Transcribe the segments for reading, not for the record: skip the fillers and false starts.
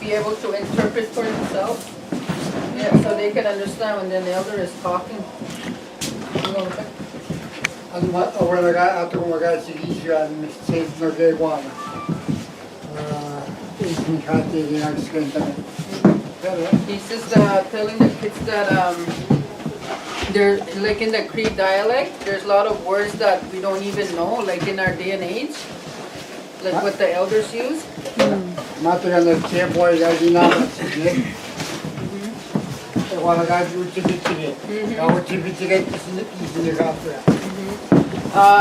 be able to interpret for themselves. Yeah, so they can understand when the elder is talking. Ato mga sigisyan sa nagreguana. He's just telling the kids that they're like in the Cree dialect. There's a lot of words that we don't even know, like in our day and age, like what the elders use.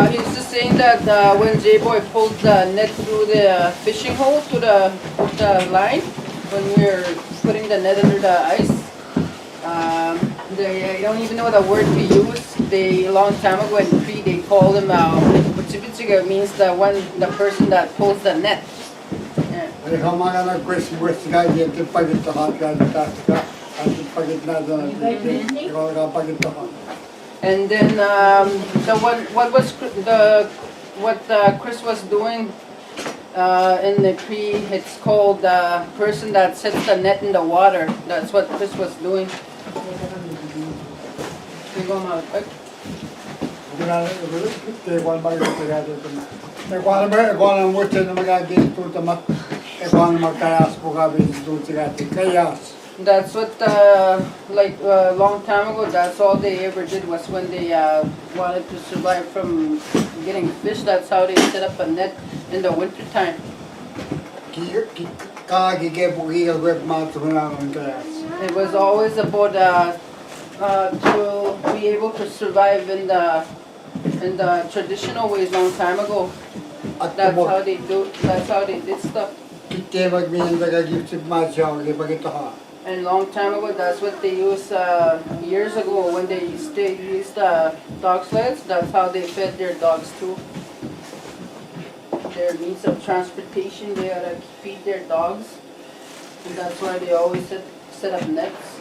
He's just saying that when J-Boy pulled the net through the fishing hole to the line, when we're putting the net under the ice, they don't even know the word to use. They, a long time ago in Cree, they called him Uchibichiga, means the person that pulls the net. Yeah. And then what Chris was doing in the Cree, it's called the person that sets the net in the water. That's what Chris was doing. We go out quick. That's what, like a long time ago, that's all they ever did was when they wanted to survive from getting fish. That's how they set up a net in the winter time. It was always about to be able to survive in the traditional ways long time ago. That's how they do. That's how they did stuff. And long time ago, that's what they used years ago when they used dog sleds. That's how they fed their dogs too. Their means of transportation, they had to feed their dogs. And that's why they always set up nets.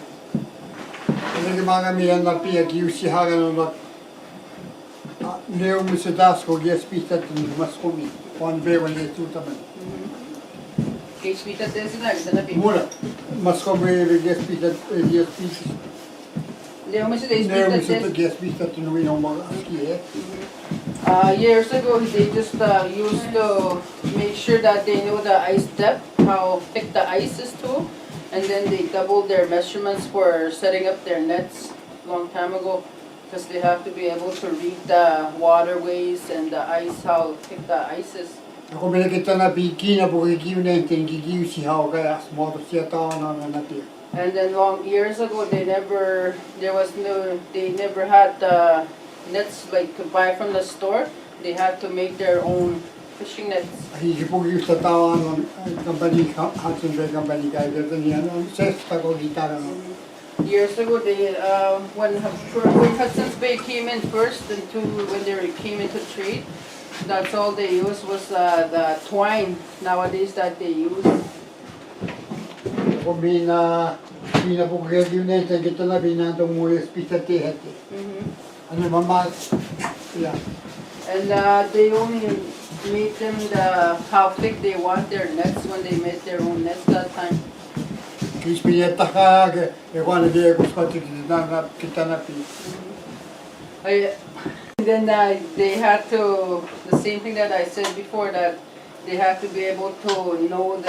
Years ago, they just used to make sure that they know the ice depth, how thick the ice is too, and then they doubled their measurements for setting up their nets a long time ago, because they have to be able to read the waterways and the ice, how thick the ice is. And then long years ago, they never had nets like to buy from the store. They had to make their own fishing nets. Years ago, when Hudson's Bay came in first, when they came into trade, that's all they used was the twine nowadays that they use. And they only made them how thick they want their nets when they made their own nets that time. Then they had to, the same thing that I said before, that they had to be able to know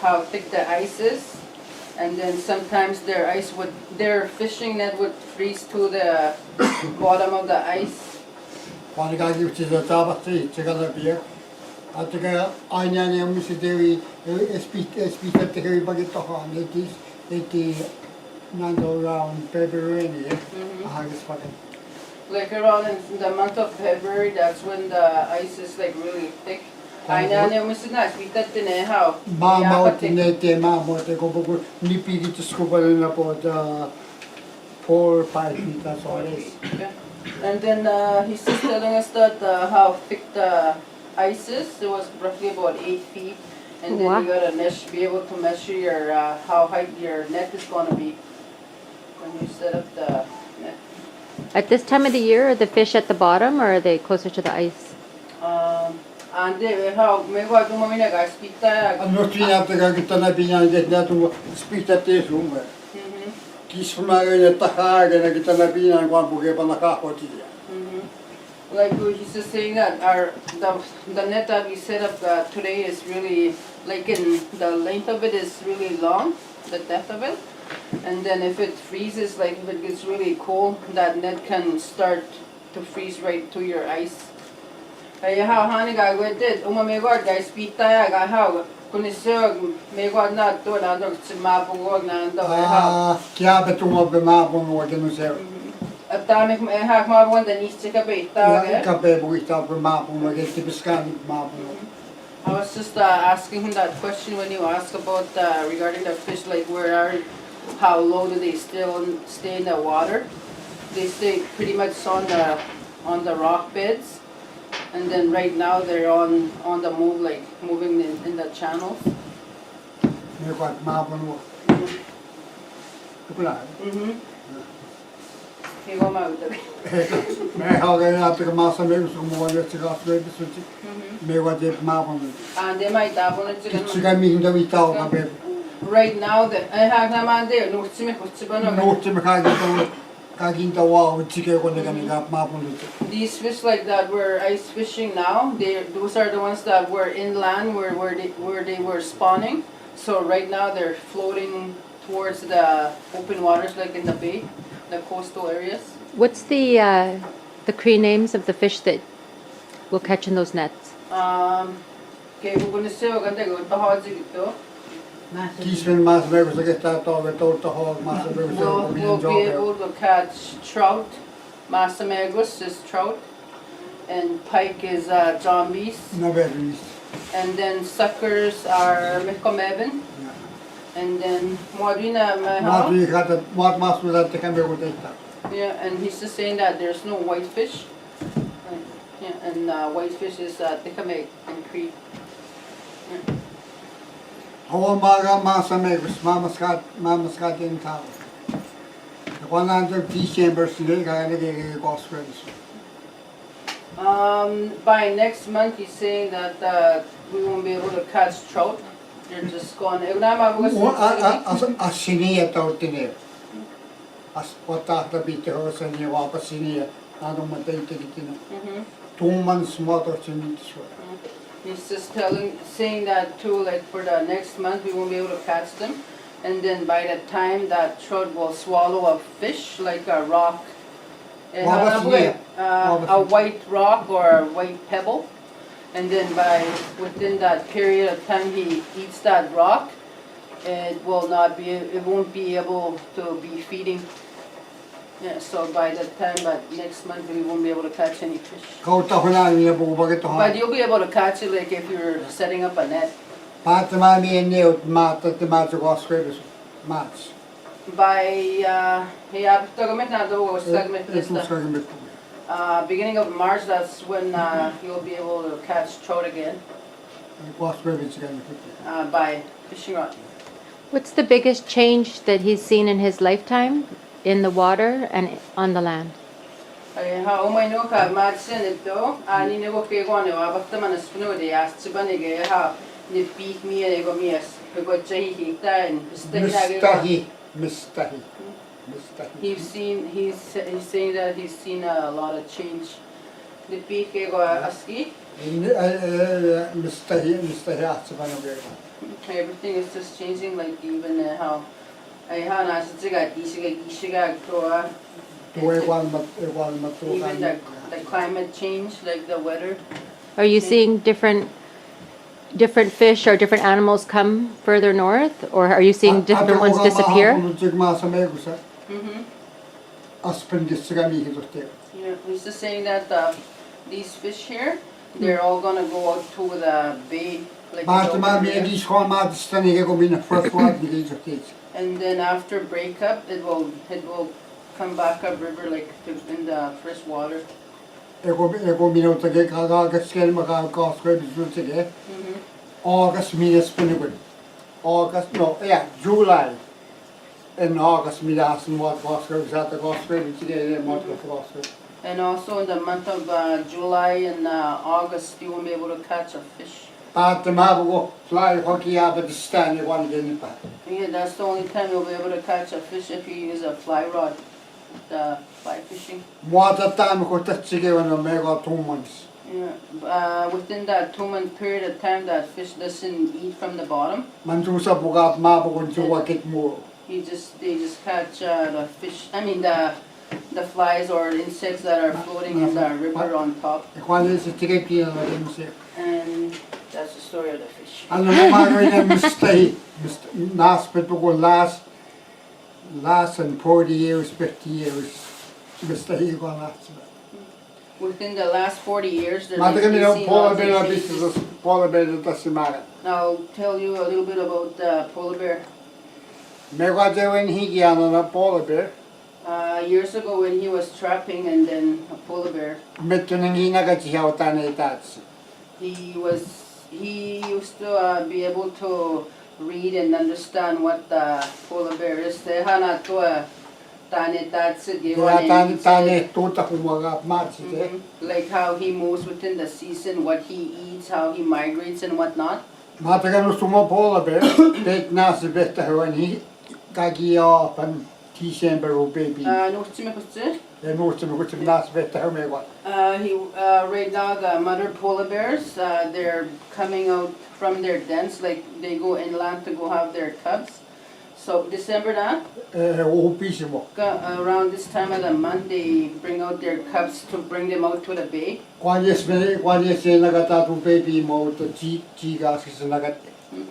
how thick the ice is, and then sometimes their fishing net would freeze to the bottom of the ice. Around February. Like around in the month of February, that's when the ice is like really thick. I know how. About 4 or 5 feet, that's all it is. Yeah. And then he's just telling us that how thick the ice is. It was roughly about 8 feet. And then you gotta be able to measure how high your net is gonna be when you set up the net. At this time of the year, are the fish at the bottom or are they closer to the ice? Ande how me go to mamina guys pita. Ano siya taga kita na binyan get na tu spita te sumba. Kisma ga ta ga na kita na binyan kwa buge pa nakakoti. Like he's just saying that the net that we set up today is really like in the length of it is really long, the depth of it, and then if it freezes, like if it gets really cold, that net can start to freeze right to your ice. Kaya how hani gagawin dit, umamigod guys, pita ya how kunisog megod na to na dog mapungog na ando how. Kya betung ob mapungog no sir. At dami hak mapungog da niste ka beta. Kape buita ob mapungog tipiskan mapungog. I was just asking him that question when you asked about regarding the fish, like how low do they still stay in the water? They stay pretty much on the rock beds, and then right now they're on the move, like moving in the channels. Right now, these fish like that were ice fishing now, those are the ones that were inland where they were spawning. So right now they're floating towards the open waters, like in the bay, the coastal areas. What's the Cree names of the fish that we'll catch in those nets? Okay, we're going to say we're going to go to the We'll be able to catch trout. Masamegos is trout, and pike is zombies. And then suckers are mekomeben. And then Modina yeah, and he's just saying that there's no whitefish. Yeah, and whitefish is Tikame and Cree. Yeah. in town. 100 December By next month, he's saying that we won't be able to catch trout. They're just gone. Asinia tautine. As patata bite hosania wapasinia. Anong matay tigitina. 2 months motor sinitswa. He's just saying that too, like for the next month we won't be able to catch them, and then by the time that trout will swallow a fish, like a rock, a white rock or a white pebble, and then within that period of time he eats that rock, it won't be able to be feeding. Yeah, so by the time next month we won't be able to catch any fish. But you'll be able to catch it like if you're setting up a net. By beginning of March, that's when you'll be able to catch trout again. By fishing rod. What's the biggest change that he's seen in his lifetime in the water and on the land? He's saying that he's seen a lot of change. The peak everything is just changing, like even how even the climate change, like the weather. Are you seeing different fish or different animals come further north, or are you seeing different ones disappear? Yeah, he's just saying that these fish here, they're all gonna go out to the bay. And then after breakup, it will come back up river, like in the fresh water. August minus Pinnacle. July. In August, Midas and what Gosford is at the Gosford today, and what the Gosford. And also in the month of July and August, you won't be able to catch a fish. Paate maabuko fly hockey aba the stand one again pa. Yeah, that's the only time you'll be able to catch a fish if you use a fly rod, the fly fishing. Mwata time ko tatsige wana mega 2 months. Yeah, within that 2-month period of time, that fish doesn't eat from the bottom. Mandusa buka maabuko juwa kit mo. They just catch the fish. I mean the flies or insects that are floating in the river on top. Kwani si tige pia na dinse. And that's the story of the fish. Ano mo magawin mistake last but ko last and 40 years 50 years mistake ko last. Within the last 40 years, there's Mata kami been na seen polar lots of bear species. business polar bear ta simara. I'll tell you a little bit about the polar bear. Mega jawen higi ana na polar bear. Years ago when he was trapping and then a polar bear, Metto nang ginagachihaw tanay tats. he used to be able to read and understand what the polar bear is. Tehana to tane tatsi Kaya tani tuta kumaga matsi te. like how he moves within the season, what he eats, how he migrates and whatnot. Matagan sumo polar bear. Bet nasi betta when he kagiya pan December o baby. No, Chimekutsu. E most of which nasi betta me what. Right now the mother polar bears, they're coming out from their dens, like they go inland to go have their cubs. So December na, O pisimo. around this time of the month, they bring out their cubs to bring them out to the bay. Kwanyes se nagata tu baby mo to chiga sa nagat.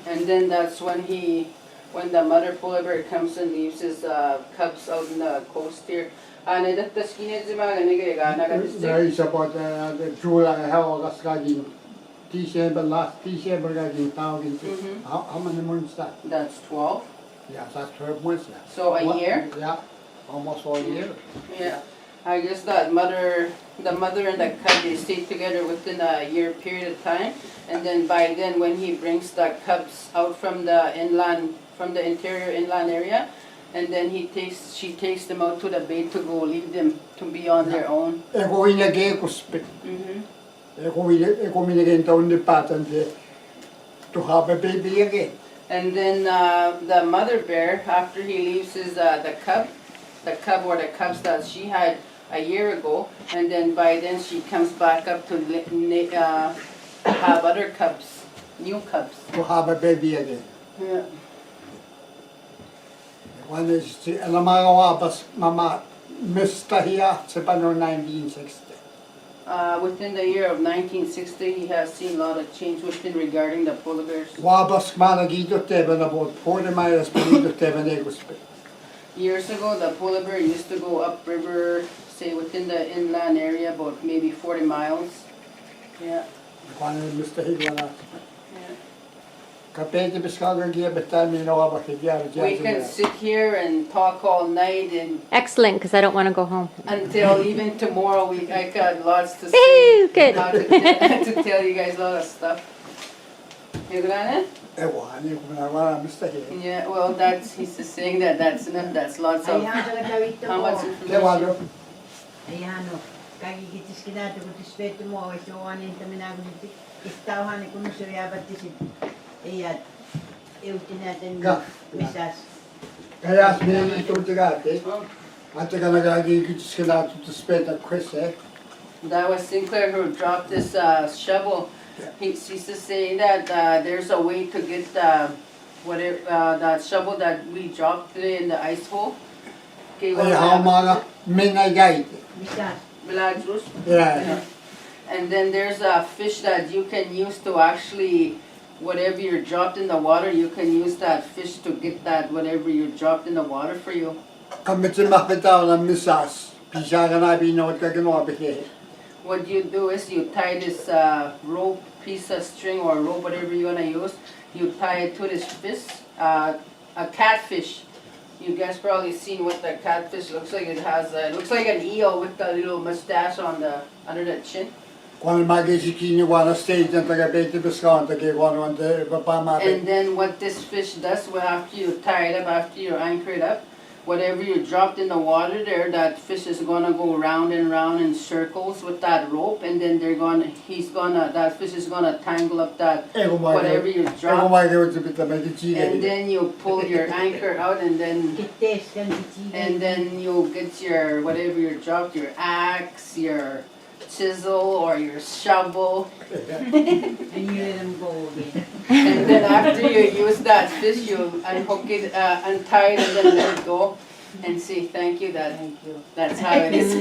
And then that's when the mother polar bear comes and leaves his cubs out in the coast here. And it the skin is There is about the July how gas kagi December last December kagi tawagin. How many months that? That's 12. Yeah, that's 12 months now. So a year? Yeah, almost all year. Yeah. I guess the mother and the cub, they stay together within a year period of time. And then by then when he brings the cubs out from the interior inland area, and then she takes them out to the bay to go leave them to be on their own. Eko inage ko spit. Eko minagin taon ni patan to have a baby again. And then the mother bear, after he leaves his the cub or the cubs that she had a year ago, and then by then she comes back up to have other cubs, new cubs. To have a baby again. Yeah. One is alamagawa bas mama Mr. Here sa panon 1960. Within the year of 1960, he has seen a lot of change regarding the polar bears. Wabas managito teben about 40 miles panito teben ego spit. Years ago, the polar bear used to go upriver, say within the inland area, about maybe 40 miles. Yeah. One is Mr. Higwana. Yeah. Kapete biskaga gia betami no aba higyara We can sit here and talk all night and Excellent, because I don't want to go home. until even tomorrow. I got lots to Woo, say. good. How to tell you guys a lot of stuff. You got it? Ewa, ani kumana Mr. Hig. Yeah. Well, he's just saying that's enough. That's lots of how much information. Lewalo. Ayan o, kagigitis kinado ko tispeto mo, ito anin taminago niti, istauhan ni kuno siya ba't tisit, ayan, iutin natin misas. Kaya smili ito tigate. At saka nagagigits kila to spend a quest. That was Sinclair who dropped this shovel. He used to say that there's a way to get that shovel that we dropped today in the ice hole. Okay, Ay how mga minagay. Misas. Milagros. Yeah. And then there's a fish that you can use to actually, whatever you're dropped in the water, you can use that fish to get that whatever you dropped in the water for you. Kami makita ng misas. Pisa ka na binawat ka ginawa bihe. What you do is you tie this rope, piece of string or rope, whatever you wanna use. You tie it to this fish, a catfish. You guys probably seen what the catfish looks like. It looks like an eel with a little mustache under the chin. Kung magisiki niyo wala stage ng taga-bete biskon, taga-iwan the papamate. And then what this fish does, after you tie it up, after you anchor it up, whatever you dropped in the water there, that fish is gonna go round and round in circles with that rope, and then that fish is gonna tangle up that, whatever you dropped, and then you pull your anchor out, and then you get your, whatever you dropped, your axe, your chisel, or your shovel, And you let them go again. and then after you use that fish, you unhook it, untie it, and then let it go, and say thank you, that's how it is.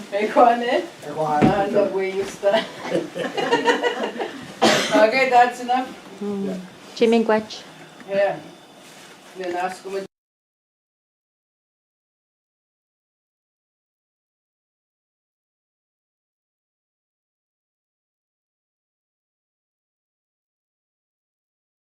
Ikaw na the way you start. Okay, that's enough. Chimingwech. Yeah. Then ask him